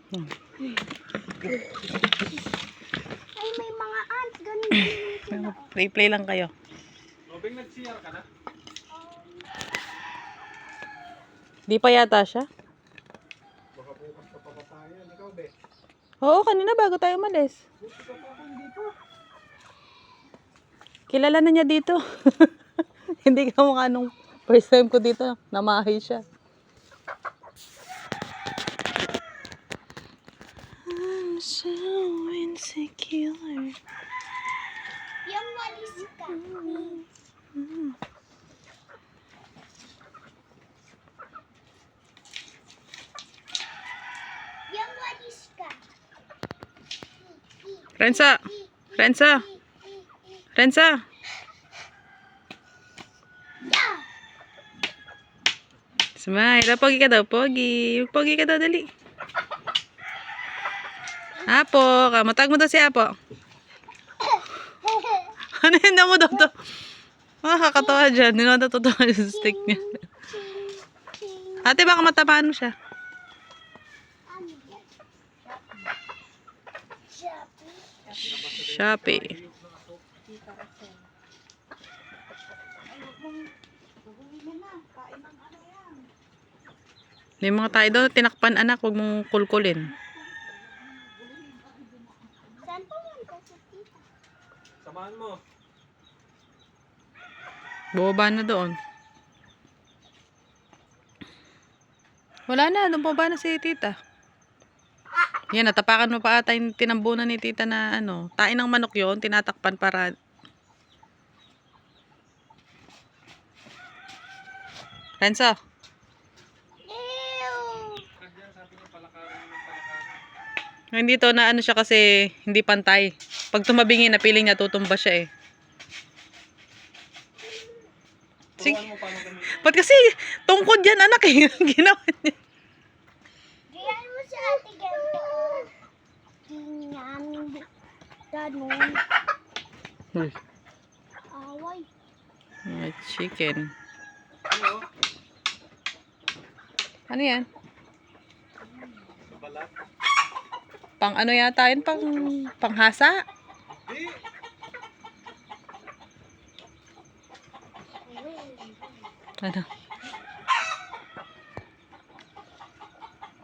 Ay, may mga ants. Ganun sila. Play lang kayo. Robing, nag-CR ka na? Di pa yata siya. Baka bukas pa papatayan. Ikaw, be. Oo, kanina bago tayo umalis. Buti ka pa ako dito. Kilala na niya dito. Hindi ka mukha nung first time ko dito. Namahay siya. I'm so insecure. Yung walis ka. Yung walis ka. Renza! Renza! Renza! Yeah! Smile. Pogi ka daw, pogi. Pogi ka daw, dali. Apo, kamatag mo daw si Apo. Ano yun na mo daw to? Kakatawa dyan. Hindi naman natutuwa yung stick niya. Ate, baka matamaan mo siya. Ano yan? Shopee. May mga tayo daw, tinakpan anak, huwag mong kulkulin. Saan po yan kasi tita? Samahan mo. Bumaba na doon. Wala na, doon pa na si tita. Yan, natapakan mo pa ata yung tinambunan ni tita na ano, tain ng manok yon, tinatakpan para... Renzo. Hindi to na ano siya kasi hindi pantay. Pag tumabingin na piling niya tutumba siya eh. Sige. Turuan mo paano kami. Ba't kasi tungkod yan anak eh. Ginawa niya. Diyan mo si ate ganito. Ganyan. Ganun. Away. Chicken. Ano? Ano yan? Balat? Pang ano yata yun? Panghasa? Di. Ano?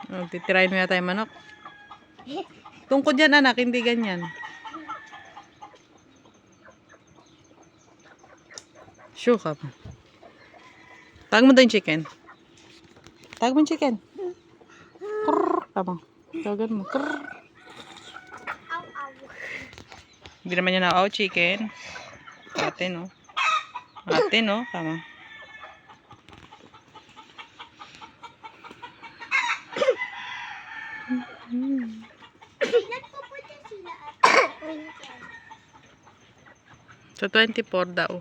Oh, titirahin mo yata yung manok. Tungkod yan anak, hindi ganyan. Sure ka pa. Tawag mo daw yung chicken. Tawag mo yung chicken. Krrrr. Tama. Tawagan mo. Krrrr. Aw. Hindi naman yan na, chicken. Ate, no? Ate, no? Tama. Kailan pupunta sila ate? So, 24 daw.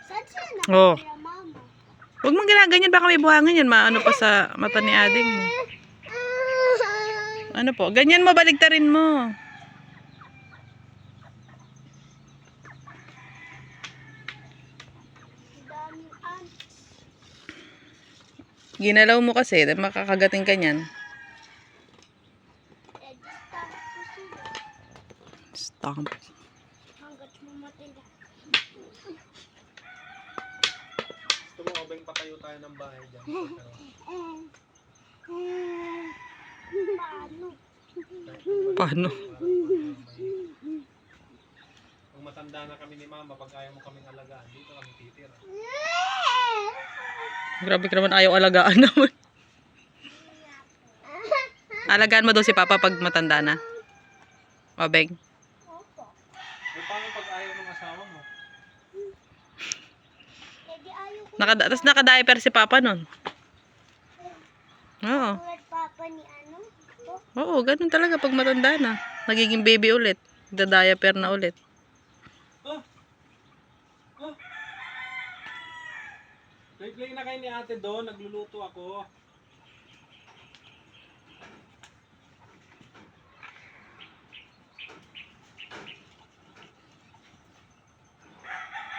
Saan sila Oh. nakatira, mama? Huwag mong ginaganyan. Baka may buhangin yan. Maano pa sa mata ni ading mo. Ano po? Ganyan mo, baligtarin mo. Daming ants. Ginalaw mo kasi. Makakagating ka niyan. Stamp ko sila. Stamp. Hanggat mamatila. Gusto mo, Robing, patayo tayo ng bahay dyan. Paano? Paano? Kung matanda na kami ni Mama, pag ayaw mo kaming alagaan, dito kami titira. Grabe ka naman, ayaw alagaan naman. Alagaan mo daw si Papa pag matanda na. Obeng. Opo. Eh, paano pag ayaw ng asawa mo? Eh di ayaw ko Tapos naka-diaper si Papa nun. Oo. tulad papa ni ano? Oo, ganun talaga pag matanda na. Nagiging baby ulit. Nagda-diaper na ulit. Oh! Oh! Play na kayo ni ate doon. Nagluluto ako.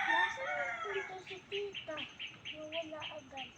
Nasaan nagpunta si tita? Nawala agad.